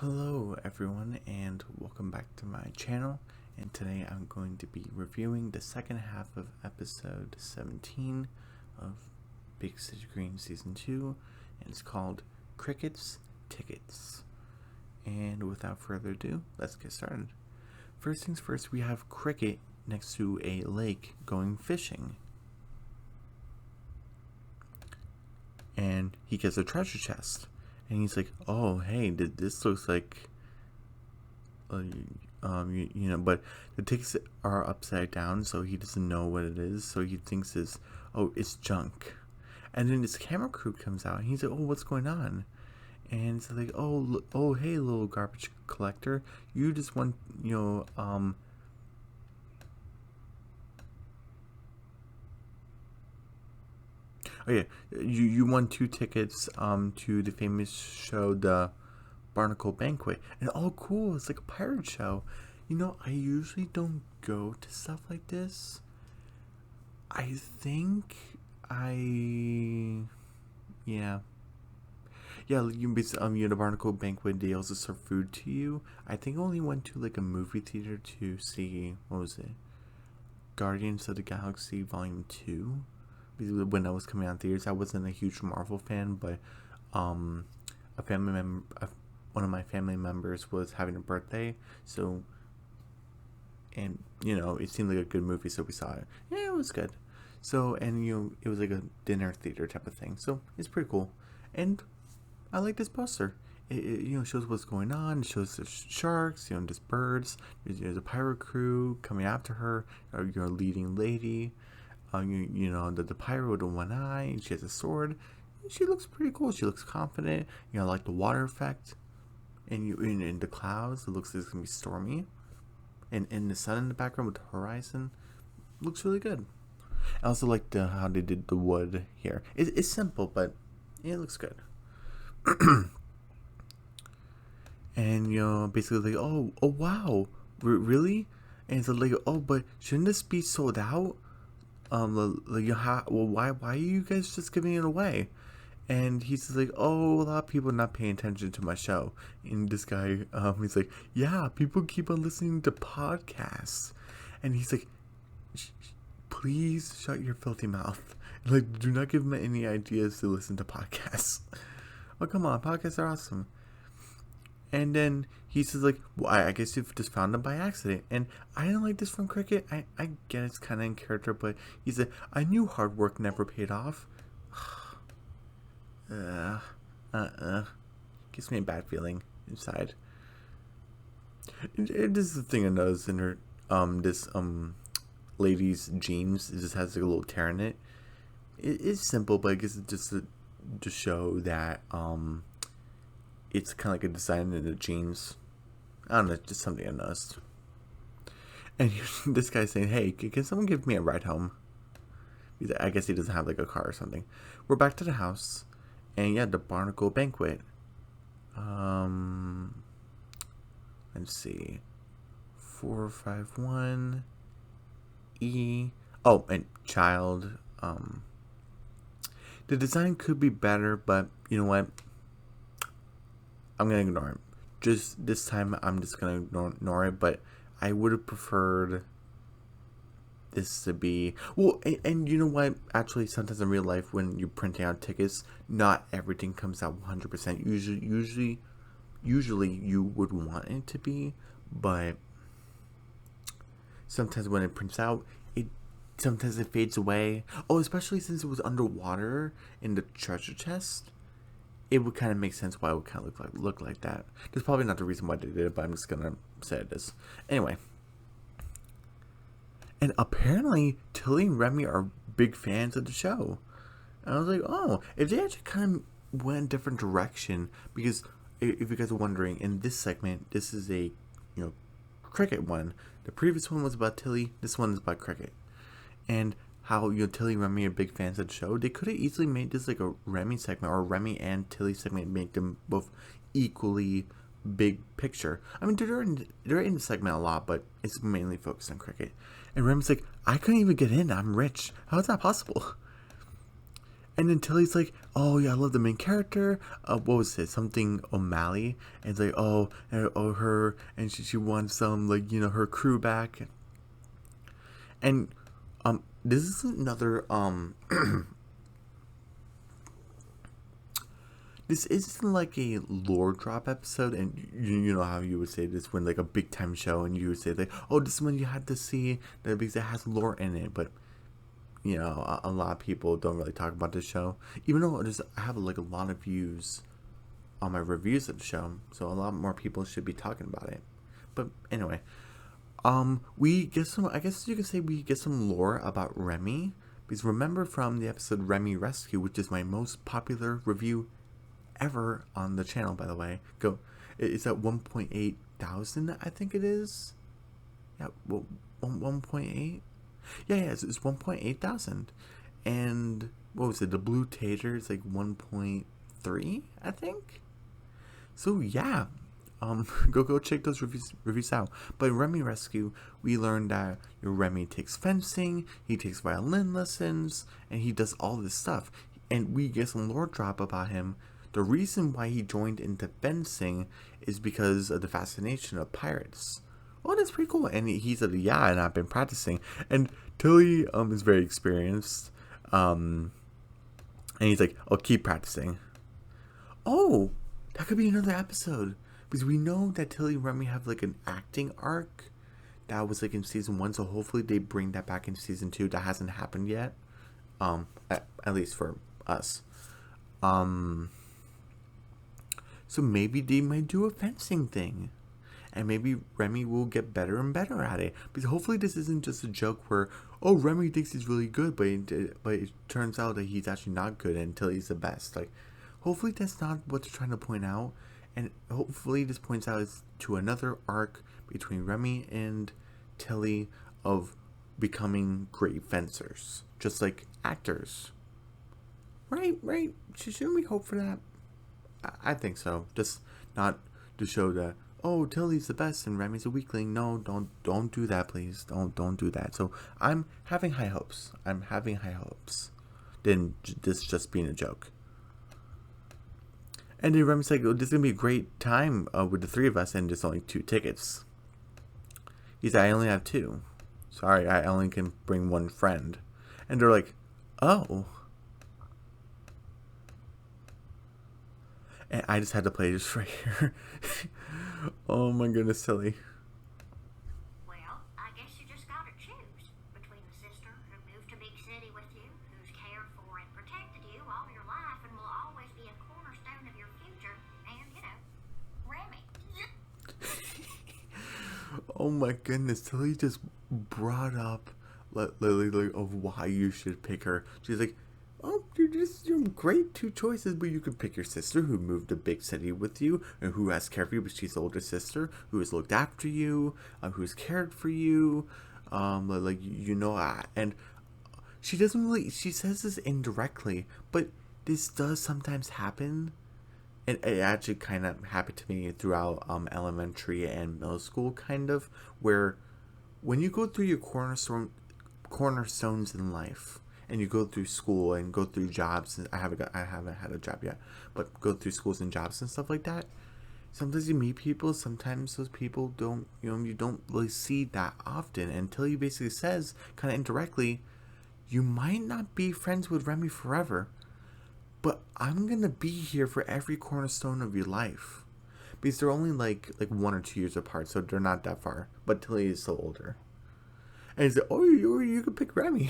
Hello everyone and welcome back to my channel, and today I'm going to be reviewing the second half of episode 17 of Big City Green Season 2, and it's called Cricket's Tickets. And without further ado, let's get started. First things first, we have Cricket next to a lake going fishing. And he gets a treasure chest. And he's like, oh, hey, this looks like, but the tickets are upside down, so he doesn't know what it is. So he thinks it's junk. And then his camera crew comes out, and he's like, oh, what's going on? And it's like, oh, hey, little garbage collector, you just want, oh yeah, you won 2 tickets to the famous show, the Barnacle Banquet. And oh cool, it's like a pirate show. I usually don't go to stuff like this. I think yeah. The Barnacle Banquet, they also serve food to you. I think I only went to like a movie theater to see, what was it? Guardians of the Galaxy Volume 2. When I was coming out in theaters, I wasn't a huge Marvel fan, but one of my family members was having a birthday, so, and it seemed like a good movie, so we saw it. Yeah, it was good. So, and it was like a dinner theater type of thing, so it's pretty cool. And I like this poster. It shows what's going on. It shows the sharks, just birds. There's a pirate crew coming after her, your leading lady. The pirate with the one eye, and she has a sword. She looks pretty cool. She looks confident. I like the water effect. And in the clouds, it looks like it's gonna be stormy. And the sun in the background with the horizon looks really good. I also like how they did the wood here. It's simple, but it looks good. And basically like, oh wow, really? And it's like, oh, but shouldn't this be sold out? Why are you guys just giving it away? And he's just like, oh, a lot of people are not paying attention to my show. And this guy, he's like, yeah, people keep on listening to podcasts. And he's like, please shut your filthy mouth. Like, do not give them any ideas to listen to podcasts. Oh, come on, podcasts are awesome. And then he says like, well, I guess you've just found them by accident. And I didn't like this from Cricket. I get it's kind of in character, but he said, I knew hard work never paid off. Gives me a bad feeling inside. This is the thing I noticed in her, this lady's jeans. It just has like a little tear in it. It's simple, but I guess it's just to show that, it's kind of like a design in the jeans. I don't know, just something I noticed. And this guy's saying, hey, can someone give me a ride home? I guess he doesn't have like a car or something. We're back to the house. And yeah, the Barnacle Banquet. Let's see. 451 E. Oh, and child. The design could be better, but you know what? I'm going to ignore it. Just this time, I'm just going to ignore it, but I would have preferred this to be... Well, and you know what? Actually, sometimes in real life, when you're printing out tickets, not everything comes out 100%. Usually you would want it to be, but sometimes when it prints out, sometimes it fades away. Oh, especially since it was underwater in the treasure chest. It would kind of make sense why it would kind of look like that. That's probably not the reason why they did it, but I'm just gonna say it is. Anyway. And apparently, Tilly and Remy are big fans of the show. And I was like, oh, if they actually kind of went a different direction, because if you guys are wondering, in this segment, this is a, Cricket one. The previous one was about Tilly, this one is about Cricket. And how Tilly and Remy are big fans of the show. They could have easily made this like a Remy segment, or a Remy and Tilly segment, make them both equally big picture. I mean, they're in the segment a lot, but it's mainly focused on Cricket. And Remy's like, I couldn't even get in. I'm rich. How is that possible? And then Tilly's like, oh yeah, I love the main character. What was it? Something O'Malley. And it's like, oh her, and she wants some like her crew back. And this is another this isn't like a lore drop episode, and you know how you would say this when like a big time show, and you would say like, oh, this one you had to see that because it has lore in it, but a lot of people don't really talk about this show, even though I have like a lot of views on my reviews of the show, so a lot more people should be talking about it. But anyway, we get some, I guess you could say we get some lore about Remy, because remember from the episode Remy Rescue, which is my most popular review ever on the channel, by the way. It's at 1.8 thousand, I think it is. Yeah, well, 1.8. Yeah, it's 1.8 thousand. And what was it? The Blue Tater is like 1.3, I think. So yeah, go check those reviews out. But in Remy Rescue, we learned that Remy takes fencing, he takes violin lessons, and he does all this stuff. And we get some lore drop about him. The reason why he joined into fencing is because of the fascination of pirates. Oh, that's pretty cool. And he said, yeah, and I've been practicing. And Tilly is very experienced. And he's like, oh, keep practicing. Oh, that could be another episode. Because we know that Tilly and Remy have like an acting arc. That was like in season 1. So hopefully they bring that back in season 2. That hasn't happened yet. At least for us. So maybe they might do a fencing thing. And maybe Remy will get better and better at it. Because hopefully this isn't just a joke where, oh, Remy thinks he's really good, but it turns out that he's actually not good until he's the best. Like, hopefully that's not what they're trying to point out. And hopefully this points out to another arc between Remy and Tilly of becoming great fencers. Just like actors. Right? Shouldn't we hope for that? I think so. Just not to show that, oh, Tilly's the best and Remy's a weakling. No, don't do that, please. Don't do that. So I'm having high hopes. Then this just being a joke. And then Remy's like, oh, this is gonna be a great time with the 3 of us, and there's only 2 tickets. He's like, I only have 2. Sorry, I only can bring 1 friend. And they're like, oh. And I just had to play this right here. Oh my goodness, Tilly. Well, I guess you just gotta choose between the sister who moved to big city with you, who's cared for and protected you all your life and will always be a cornerstone of your future, and, Remy. Oh my goodness, Tilly just brought up like of why you should pick her. She's like, oh, you're great 2 choices, but you could pick your sister who moved to big city with you and who has cared for you, but she's the older sister who has looked after you, who's cared for you, and she doesn't really, she says this indirectly, but this does sometimes happen. It actually kind of happened to me throughout elementary and middle school, kind of, where when you go through your cornerstones in life, and you go through school and go through jobs, and I haven't had a job yet, but go through schools and jobs and stuff like that. Sometimes you meet people, sometimes those people don't, you don't really see that often until he basically says, kind of indirectly, you might not be friends with Remy forever, but I'm gonna be here for every cornerstone of your life. Because they're only like 1 or 2 years apart, so they're not that far. But Tilly is so older. And he's like, oh, you could pick Remy.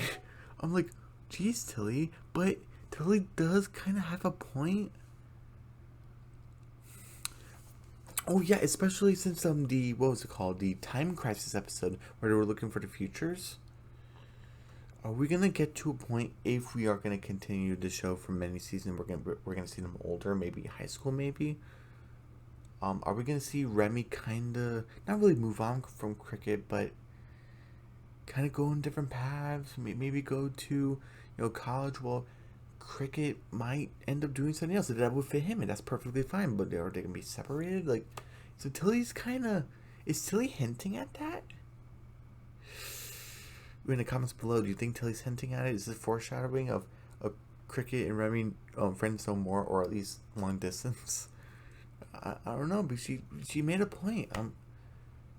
I'm like, geez, Tilly, but Tilly does kind of have a point. Oh yeah, especially since the Time Crisis episode where they were looking for the futures. Are we gonna get to a point if we are gonna continue the show for many seasons? We're gonna see them older, maybe high school, maybe. Are we gonna see Remy kinda not really move on from cricket, but kind of go in different paths? Maybe go to college. Well, cricket might end up doing something else that would fit him, and that's perfectly fine. But are they gonna be separated? Like, so Tilly's is Tilly hinting at that? In the comments below, do you think Tilly's hinting at it? Is this foreshadowing of Cricket and Remy friends no more, or at least long distance. I don't know, but she made a point.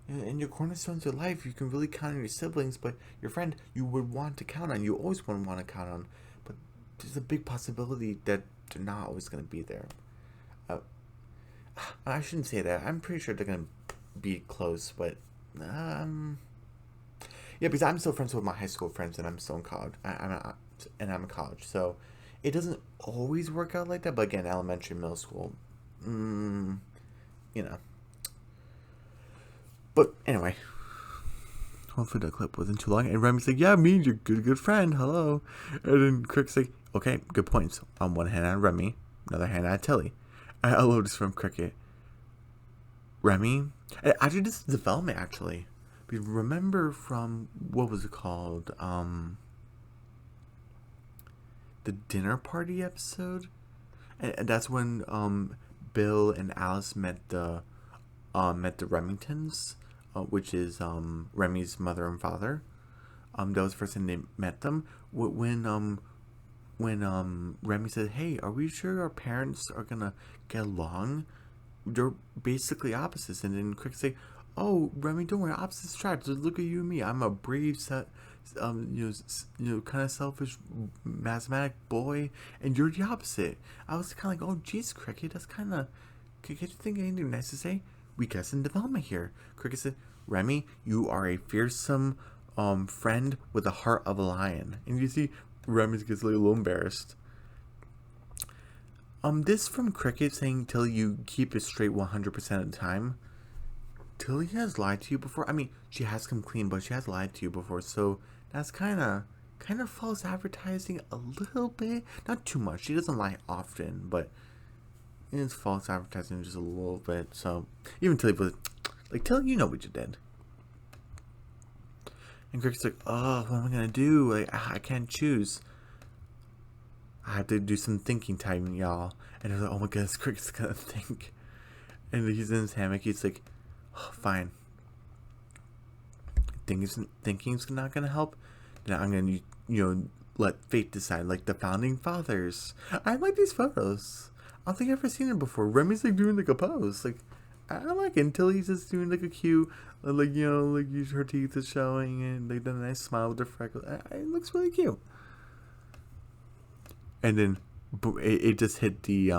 In your cornerstones of life, you can really count on your siblings, but your friend you would want to count on, you always would want to count on. But there's a big possibility that they're not always going to be there. I shouldn't say that. I'm pretty sure they're going to be close, but yeah, because I'm still friends with my high school friends, and I'm still in college. I'm in college, so it doesn't always work out like that. But again, elementary, middle school, you know. But anyway, hopefully the clip wasn't too long. And Remy's like, "Yeah, me, your good friend. Hello." And then Cricket's like, "Okay, good points. On one hand, on Remy, another hand, on Tilly." I love this from Cricket. Remy, actually, this is development actually. Because remember from what was it called? The dinner party episode, and that's when Bill and Alice met the Remingtons, which is Remy's mother and father. That was the first time they met them. When Remy said, "Hey, are we sure our parents are gonna get along?" They're basically opposites, and then Crick say, "Oh, Remy, don't worry, opposites attract. Just look at you and me. I'm a brave set." Kind of selfish, mathematic boy, and you're the opposite. I was kind of like, oh, geez, Cricket, that's kind of. Can't you think of anything nice to say? We got some development here. Cricket said, "Remy, you are a fearsome, friend with the heart of a lion." And you see, Remy gets a little embarrassed. This from Cricket saying, "Till you keep it straight 100% of the time." Tilly has lied to you before. I mean, she has come clean, but she has lied to you before, so that's kind of false advertising a little bit. Not too much. She doesn't lie often, but it's false advertising just a little bit. So even Tilly was like, "Tilly, you know what you did." And Greg's like, "Oh, what am I gonna do? Like, I can't choose. I have to do some thinking time, y'all." And they're like, "Oh my goodness, Greg's gonna think." And he's in his hammock. He's like, "Oh, fine. Thinking's not gonna help. Then I'm gonna, let fate decide, like the founding fathers." I like these photos. I don't think I've ever seen it before. Remy's like doing like a pose. Like, I like it until he's just doing like a cute, like her teeth is showing and like the nice smile with the freckles. It looks really cute. And then it just hit the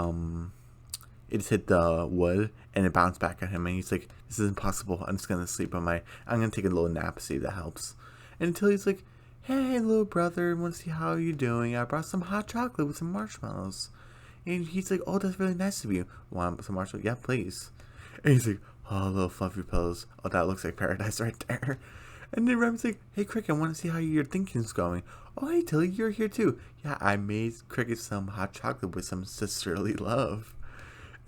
wood and it bounced back at him, and he's like, "This is impossible. I'm just gonna sleep on I'm gonna take a little nap, see if that helps." And until he's like, "Hey, little brother, want to see how you're doing? I brought some hot chocolate with some marshmallows." And he's like, "Oh, that's really nice of you. Want some marshmallows?" "Yeah, please." And he's like, "Oh, little fluffy pillows. Oh, that looks like paradise right there." And then Remy's like, "Hey, Cricket, I want to see how your thinking's going." "Oh, hey, Tilly, you're here too." "Yeah, I made Cricket some hot chocolate with some sisterly love."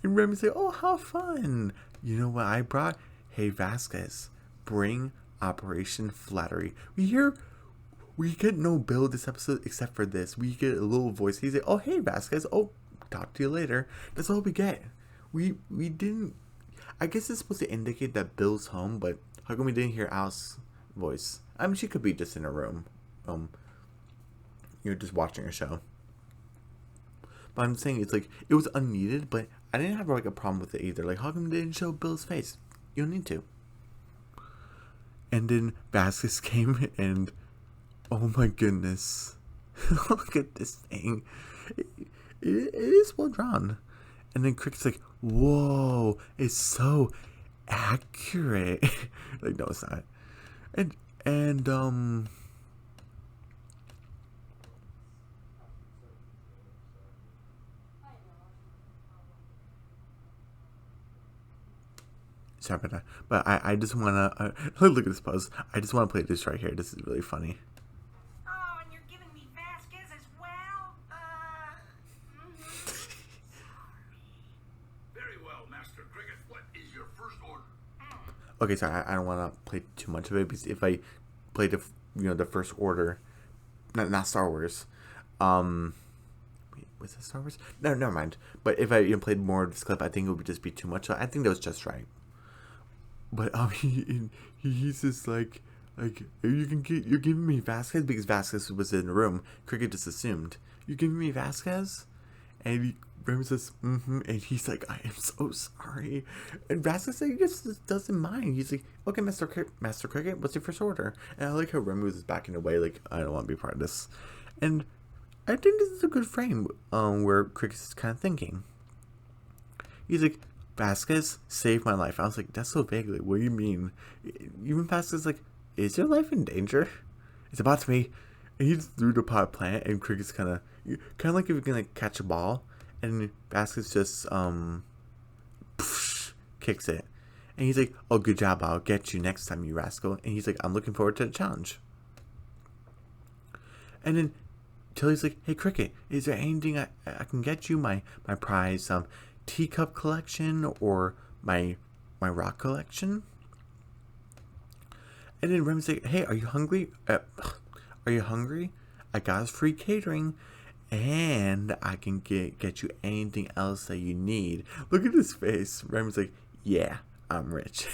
And Remy's like, "Oh, how fun. You know what I brought? Hey, Vasquez, bring Operation Flattery." We get no Bill this episode except for this. We get a little voice. He's like, "Oh, hey, Vasquez. Oh, talk to you later." That's all we get. We didn't. I guess it's supposed to indicate that Bill's home, but how come we didn't hear Al's voice? I mean, she could be just in a room. You're just watching a show. But I'm saying it's like it was unneeded, but I didn't have like a problem with it either. Like, how come they didn't show Bill's face? You don't need to. And then Vasquez came and oh my goodness. Look at this thing. It is well drawn. And then Cricket's like, "Whoa, it's so accurate." Like, no, it's not. And sorry about that. But I just wanna look at this pose. I just wanna play this right here. This is really funny. Oh, and you're giving me Vasquez as well? Very well, Master Cricket. What is your first order? Okay, so I don't want to play too much of it because if I play the first order, not Star Wars, wait, was it Star Wars? No, never mind. But if I played more of this clip, I think it would just be too much. So I think that was just right. But he's just like you're giving me Vasquez because Vasquez was in the room. Cricket just assumed, You giving me Vasquez? And Remy says, mm-hmm. And he's like, I am so sorry. And Vasquez like, just doesn't mind. He's like, okay, Master Cricket, what's your first order? And I like how Remy was backing away, like, I don't want to be part of this. And I think this is a good frame where Cricket's kind of thinking. He's like, Vasquez saved my life. I was like, that's so vague. Like, what do you mean? Even Vasquez like, is your life in danger? It's about to be. And he just threw the pot plant, and Cricket's kind of like if you're gonna catch a ball, and Vasquez just kicks it, and he's like, "Oh, good job! I'll get you next time, you rascal." And he's like, "I'm looking forward to the challenge." And then Tilly's like, "Hey, Cricket, is there anything I can get you? My prize teacup collection or my rock collection?" And then Remy's like, "Hey, are you hungry? Are you hungry? I got us free catering, and I can get you anything else that you need." Look at his face. Remy's like, "Yeah, I'm rich."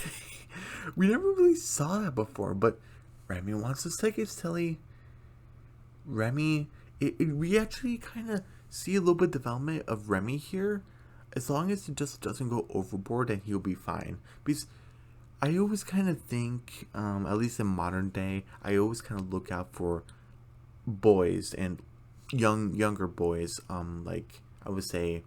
We never really saw that before, but Remy wants those tickets, Tilly. Remy, we actually kind of see a little bit of development of Remy here. As long as it just doesn't go overboard, then he'll be fine. Because I always kind of think, at least in modern day, I always kind of look out for boys and younger boys. Like I would say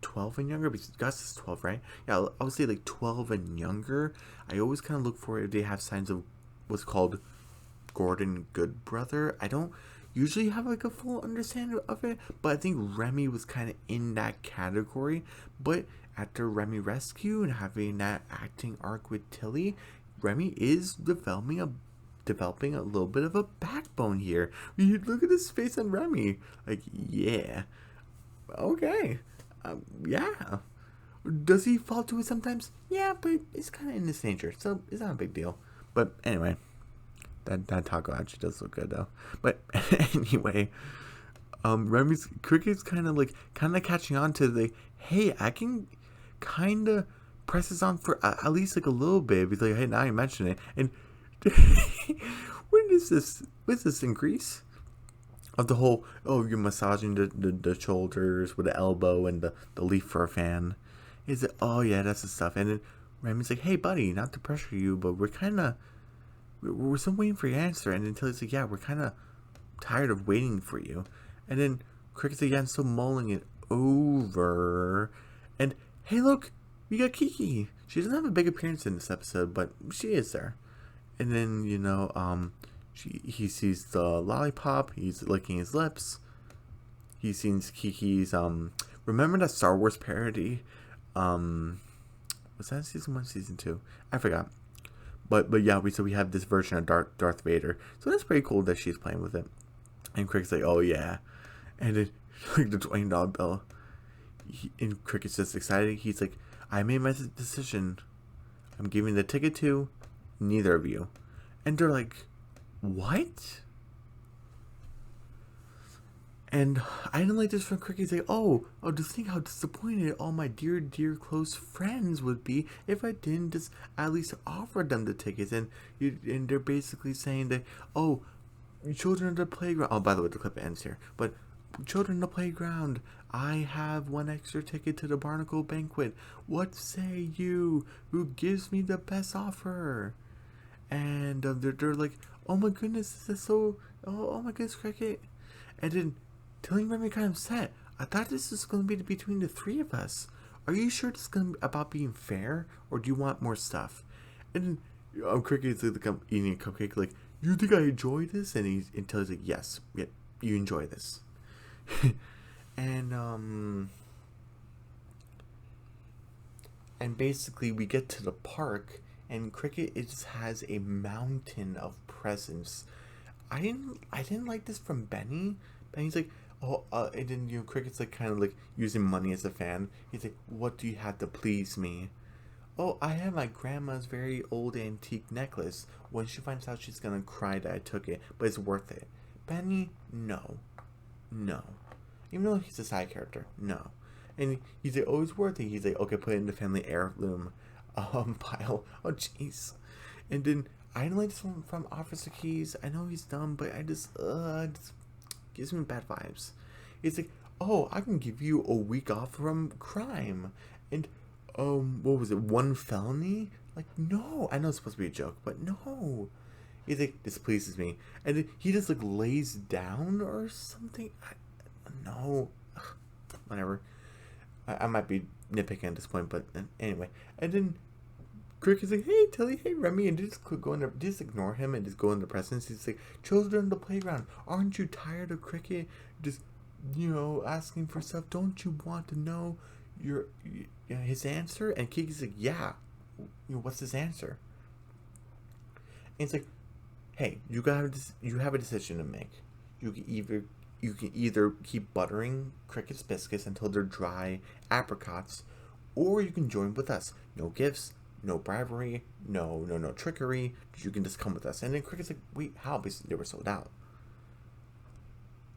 12 and younger, because Gus is 12, right? Yeah, I would say like 12 and younger. I always kind of look for if they have signs of what's called Gordon Goodbrother. I don't usually have like a full understanding of it, but I think Remy was kind of in that category. But after Remy rescue and having that acting arc with Tilly, Remy is developing a little bit of a backbone here. You look at his face on Remy, like, yeah, okay, yeah. Does he fall to it sometimes? Yeah, but it's kind of in his nature, so it's not a big deal. But anyway, that taco actually does look good though. But anyway, Remy's Cricket's kind of catching on to the, hey, I can kind of press this on for at least like a little bit. He's like, hey, now you mention it, and when is this? What's this increase of the whole? Oh, you're massaging the shoulders with the elbow and the leaf for a fan. Is it? Oh yeah, that's the stuff. And then Remy's like, hey buddy, not to pressure you, but we're still waiting for your answer. And until he's like, yeah, we're kind of tired of waiting for you. And then Cricket's again still mulling it over. And hey, look, we got Kiki. She doesn't have a big appearance in this episode, but she is there. And then, he sees the lollipop. He's licking his lips. He sees Kiki's, remember that Star Wars parody? Was that season 1, season 2? I forgot. But yeah, we have this version of Darth Vader. So that's pretty cool that she's playing with it. And Cricket's like, oh yeah. And then, like, the $20 bill. And Cricket's just excited. He's like, I made my decision. I'm giving the ticket to neither of you. And they're like, what? And I didn't like this from Cricket. He's like, oh, just think how disappointed all my dear close friends would be if I didn't just at least offer them the tickets. And they're basically saying that, oh, children of the playground. Oh, by the way, the clip ends here. But children of the playground, I have one extra ticket to the Barnacle banquet. What say you? Who gives me the best offer? And they're like, oh my goodness, this is so. Oh my goodness, Cricket. And then telling Remy kind of upset. I thought this was going to be between the three of us. Are you sure this is going to be about being fair, or do you want more stuff? And then Cricket's like eating a cupcake, like, you think I enjoy this? And he's like, yes, yeah, you enjoy this. And basically we get to the park, and Cricket, it just has a mountain of presents. I didn't like this from Benny. Benny's like, oh, and then Cricket's like kind of like using money as a fan. He's like, what do you have to please me? Oh, I have my grandma's very old antique necklace. When she finds out, she's gonna cry that I took it, but it's worth it. Benny, no. Even though he's a side character, no. And he's like, oh, it's worth it. He's like, okay, put it in the family heirloom pile. Oh, jeez. And then I didn't like this one from Officer Keys. I know he's dumb, but I just gives me bad vibes. He's like, oh, I can give you a week off from crime. And, what was it, 1 felony? Like, no. I know it's supposed to be a joke, but no. He's like, this pleases me. And then he just, like, lays down or something. No. Ugh, whatever. I might be nitpicking at this point, but anyway. And then Cricket's like, hey, Tilly, hey, Remy, and just ignore him and just go in the presence. He's like, children on the playground, aren't you tired of Cricket just, asking for stuff? Don't you want to know his answer? And Kiki's like, yeah. What's his answer? And it's like, hey, you have a decision to make. You can either keep buttering Cricket's biscuits until they're dry apricots, or you can join with us. No gifts, no bribery, no trickery. You can just come with us. And then Cricket's like, wait, how? Because they were sold out.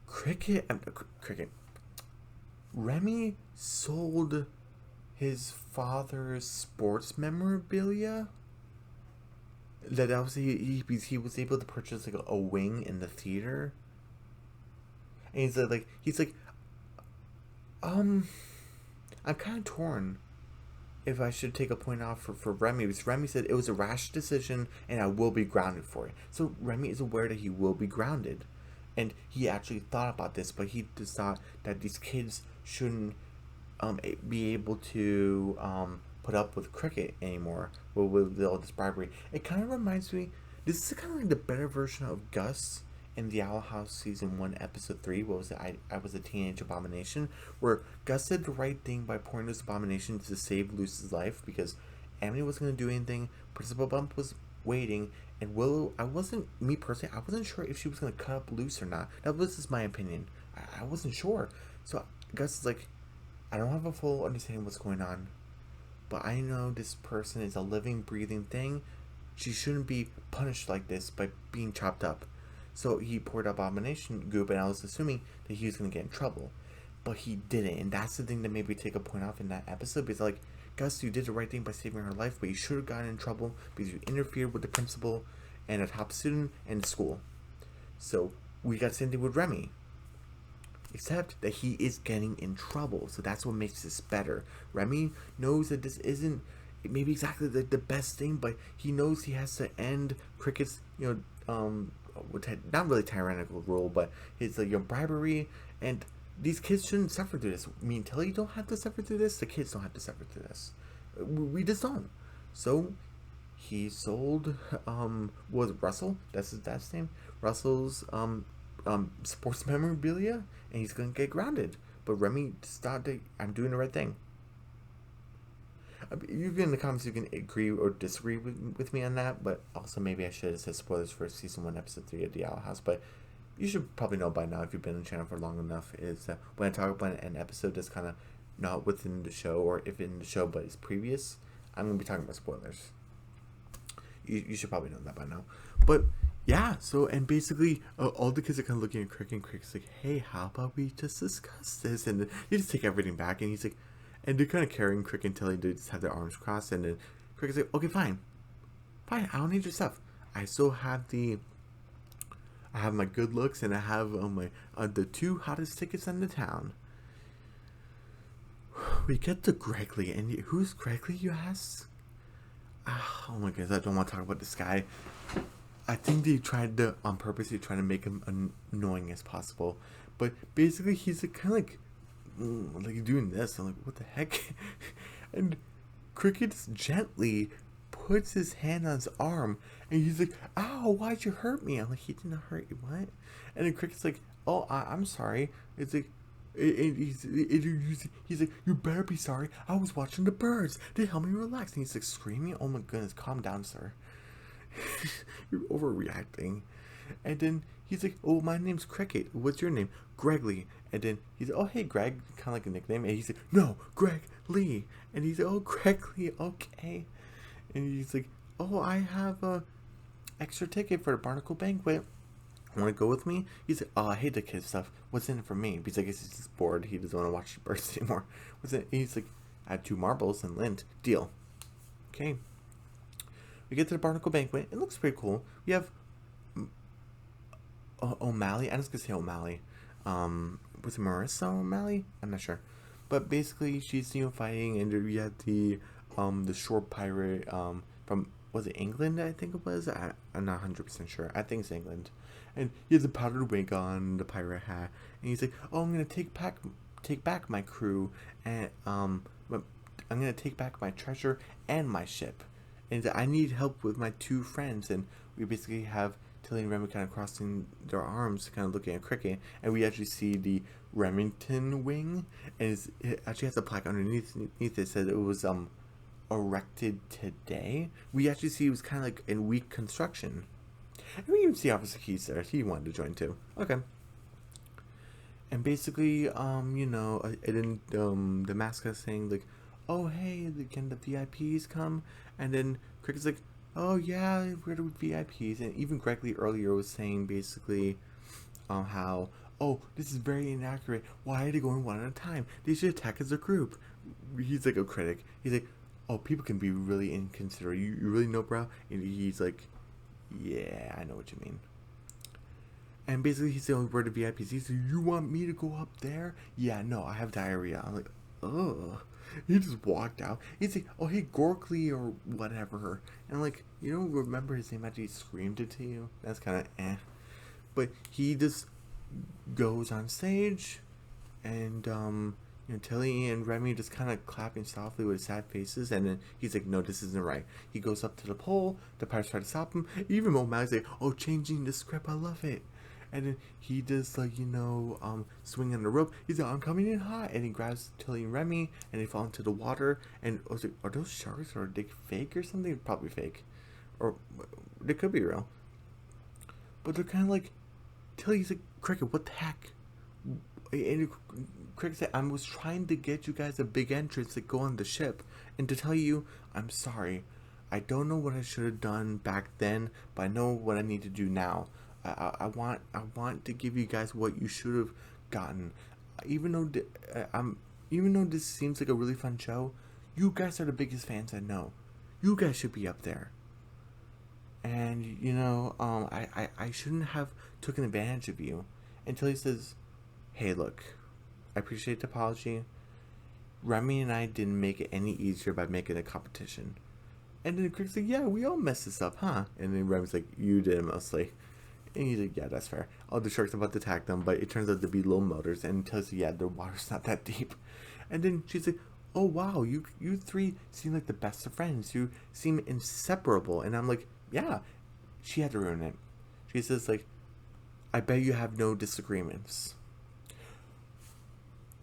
Cricket. Remy sold his father's sports memorabilia. That obviously he was able to purchase like a wing in the theater. And he's like, I'm kind of torn if I should take a point off for Remy, because Remy said it was a rash decision and I will be grounded for it. So Remy is aware that he will be grounded. And he actually thought about this, but he just thought that these kids shouldn't be able to put up with Cricket anymore with all this bribery. It kind of reminds me, this is kind of like the better version of Gus in the Owl House Season 1, Episode 3, what was it? I was a teenage abomination, where Gus did the right thing by pouring this abomination to save Luce's life, because Emily wasn't going to do anything, Principal Bump was waiting, and Willow, I wasn't sure if she was going to cut up Luce or not. That was just my opinion. I wasn't sure. So Gus is like, I don't have a full understanding of what's going on, but I know this person is a living, breathing thing. She shouldn't be punished like this by being chopped up. So he poured abomination goop, and I was assuming that he was going to get in trouble. But he didn't, and that's the thing that made me take a point off in that episode, because like, Gus, you did the right thing by saving her life, but you should have gotten in trouble because you interfered with the principal and a top student and the school. So we got the same thing with Remy. Except that he is getting in trouble, so that's what makes this better. Remy knows that this isn't maybe exactly the best thing, but he knows he has to end Cricket's, not really tyrannical rule, but his bribery, and these kids shouldn't suffer through this. Me and Tilly don't have to suffer through this. The kids don't have to suffer through this. We just don't. So he sold was it Russell? That's his dad's name. Russell's sports memorabilia, and he's gonna get grounded. But Remy started. I'm doing the right thing. You can in the comments you can agree or disagree with me on that, but also maybe I should have said spoilers for Season 1, Episode 3 of The Owl House, but you should probably know by now if you've been on the channel for long enough, is that when I talk about an episode that's kind of not within the show, or if in the show but it's previous, I'm going to be talking about spoilers. You should probably know that by now. But yeah, so, and basically all the kids are kind of looking at Crick, and Crick's like, hey, how about we just discuss this? And then you just take everything back, and he's like, and they're kind of carrying Crick until they just have their arms crossed, and then Crick is like, okay, fine, I don't need your stuff. I still have I have my good looks, and I have my the 2 hottest tickets in the town. We get to Gregley, and who's Gregley, you ask? Oh my goodness, I don't want to talk about this guy. I think they tried to, on purpose, they tried to make him annoying as possible. But basically, he's kind of like doing this. I'm like, what the heck? And Cricket just gently puts his hand on his arm, and he's like, ow, why'd you hurt me? I'm like, he didn't hurt you, what? And then Cricket's like, oh, I'm sorry. It's like, he's like, you better be sorry. I was watching the birds. They helped me relax. And he's like screaming, oh my goodness, calm down, sir. You're overreacting. And then he's like, oh, my name's Cricket. What's your name? Gregley. And then he's like, oh, hey, Greg. Kind of like a nickname. And he's like, no, Greg Lee. And he's like, oh, Greg Lee, okay. And he's like, oh, I have a extra ticket for the Barnacle banquet. Want to go with me? He's like, oh, I hate the kid stuff. What's in it for me? Because I guess he's just bored. He doesn't want to watch the birds anymore. What's in it? He's like, I had 2 marbles and lint. Deal. Okay. We get to the Barnacle banquet. It looks pretty cool. We have O'Malley. I'm just going to say O'Malley. was it Marissa O'Malley? I'm not sure, but basically she's fighting, and we had the short pirate from, was it England? I think it was. I'm not 100% sure. I think it's England, and he has a powdered wig on, the pirate hat, and he's like, "Oh, I'm gonna take back my crew, and but I'm gonna take back my treasure and my ship, and I need help with my two friends." And we basically have Tilly and Remy kind of crossing their arms, kind of looking at Cricket, and we actually see the Remington wing, and it actually has a plaque underneath it that said it was erected today. We actually see it was kind of like in weak construction, and we even see Officer Keys there. He wanted to join too. Okay. And basically, and then the mascot saying like, "Oh hey, can the VIPs come?" And then Cricket's like, "Oh yeah, we're the VIPs." And even Gregory earlier was saying basically, how, "Oh, this is very inaccurate. Why are they going one at a time? They should attack as a group." He's like a critic. He's like, "Oh, people can be really inconsiderate. You really know, bro?" And he's like, "Yeah, I know what you mean." And basically, he's the only word of VIPs. He's like, "You want me to go up there?" "Yeah, no, I have diarrhea." I'm like, ugh. He just walked out. He's like, "Oh, hey, Gorkley," or whatever. And I'm like, you don't remember his name after he screamed it to you? That's kind of eh. But he just goes on stage, and, Tilly and Remy just kind of clapping softly with sad faces, and then he's like, "No, this isn't right." He goes up to the pole, the pirates try to stop him. Even O'Malley's like, "Oh, changing the script, I love it." And then he does like, swing on the rope. He's like, "I'm coming in hot," and he grabs Tilly and Remy, and they fall into the water. And I was like, are those sharks, or are they fake or something? Probably fake, or they could be real. But they're kind of like, Tilly's like, "Cricket, what the heck?" And Cricket said, "I was trying to get you guys a big entrance to go on the ship, and to tell you, I'm sorry. I don't know what I should have done back then, but I know what I need to do now. I want to give you guys what you should have gotten. Even though even though this seems like a really fun show, you guys are the biggest fans I know. You guys should be up there. And I shouldn't have taken advantage of you." Until he says, "Hey, look, I appreciate the apology. Remy and I didn't make it any easier by making a competition." And then Crick's like, "Yeah, we all messed this up, huh?" And then Remy's like, "You did mostly." And he's like, "Yeah, that's fair. All the sharks are about to attack them, but it turns out to be low motors." And tells you, "Yeah, the water's not that deep." And then she's like, "Oh wow, you three seem like the best of friends. You seem inseparable." And I'm like, "Yeah." She had to ruin it. She says like, "I bet you have no disagreements."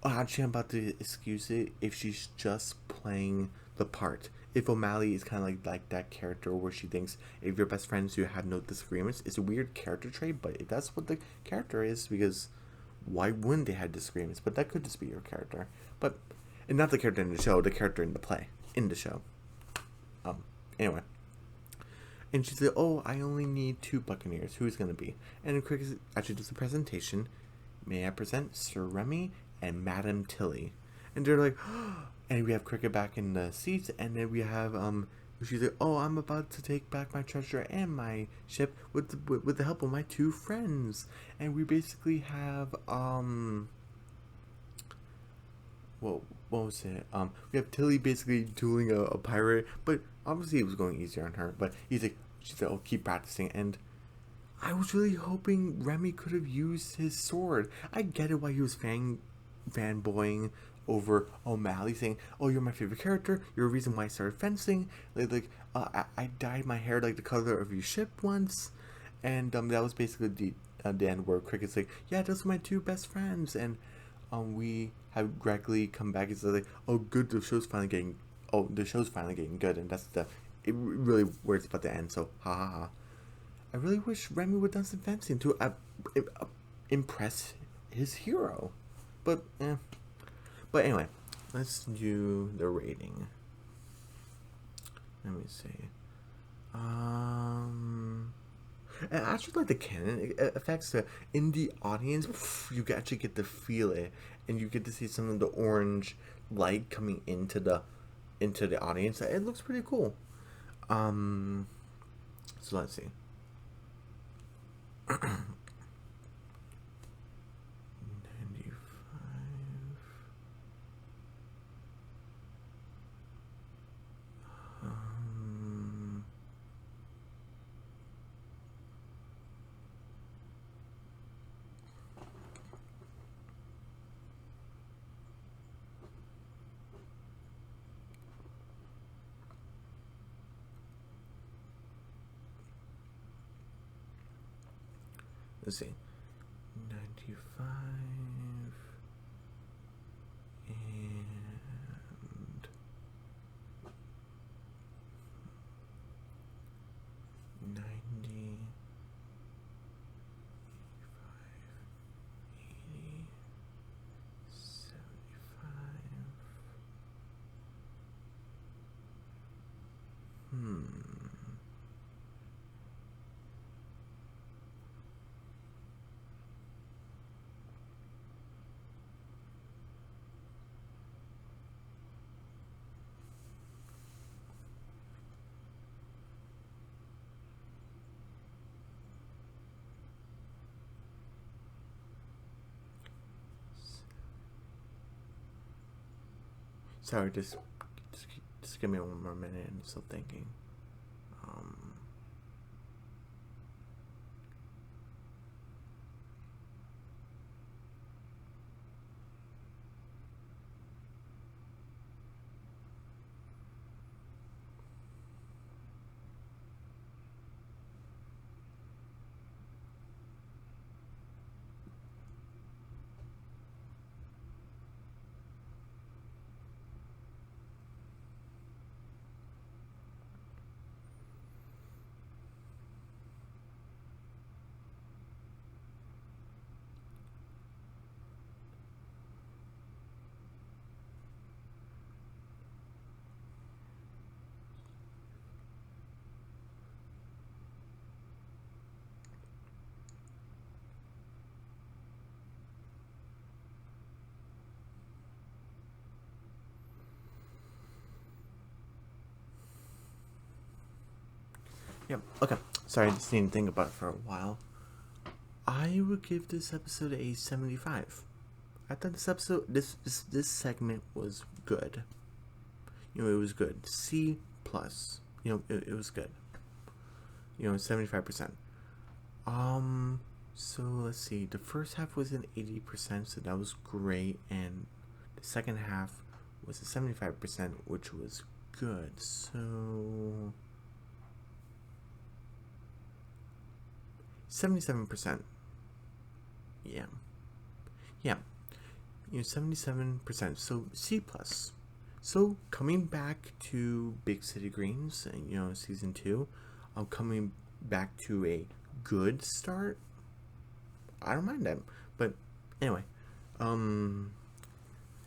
Actually, I'm about to excuse it if she's just playing the part. If O'Malley is kind of like that character where she thinks if you're best friends, you have no disagreements. It's a weird character trait, but that's what the character is, because why wouldn't they have disagreements? But that could just be your character. But, and not the character in the show, the character in the play, in the show. Anyway. And she said, "Oh, I only need 2 Buccaneers. Who's going to be?" And Cricket actually does a presentation. "May I present Sir Remy and Madame Tilly?" And they're like, and we have Cricket back in the seats, and then we have, she's like, "Oh, I'm about to take back my treasure and my ship with the help of my 2 friends." And we basically have, what was it? We have Tilly basically dueling a pirate, but obviously it was going easier on her. But she said, "Oh, keep practicing." And I was really hoping Remy could have used his sword. I get it why he was fanboying over O'Malley, saying, "Oh, you're my favorite character. You're a reason why I started fencing. I dyed my hair like the color of your ship once." And that was basically the end where Cricket's like, "Yeah, those are my 2 best friends." And we have Gregory come back and say like, "Oh, good, the show's finally getting good." And it really works about the end. So ha ha ha. I really wish Remy would have done some fencing to impress his hero. But anyway, let's do the rating. Let me see. I actually like the canon effects. In the audience, you actually get to feel it, and you get to see some of the orange light coming into the audience. It looks pretty cool. So let's see. let's see, 95 and 90, 80, 75. Sorry, just give me one more minute. I'm still thinking. Yep. Okay. Sorry, I just didn't think about it for a while. I would give this episode a 75. I thought this segment was good. It was good. C plus. It was good. 75%. So let's see. The first half was an 80%, so that was great, and the second half was a 75%, which was good. So 77%. Yeah. 77%. So C plus. So coming back to Big City Greens, and season 2, I'm coming back to a good start. I don't mind that. But anyway,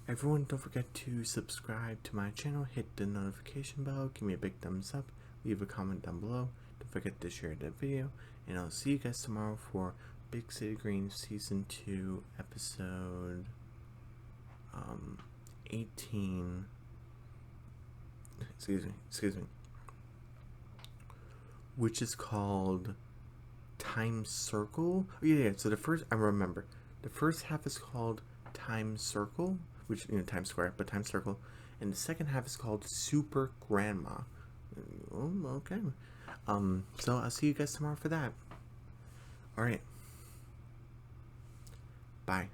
everyone, don't forget to subscribe to my channel, hit the notification bell, give me a big thumbs up, leave a comment down below. Don't forget to share that video, and I'll see you guys tomorrow for Big City Greens season 2 episode 18. Excuse me. Which is called Time Circle. Oh, yeah. So the first half is called Time Circle, which Times Square, but Time Circle, and the second half is called Super Grandma. Oh, okay. So I'll see you guys tomorrow for that. All right. Bye.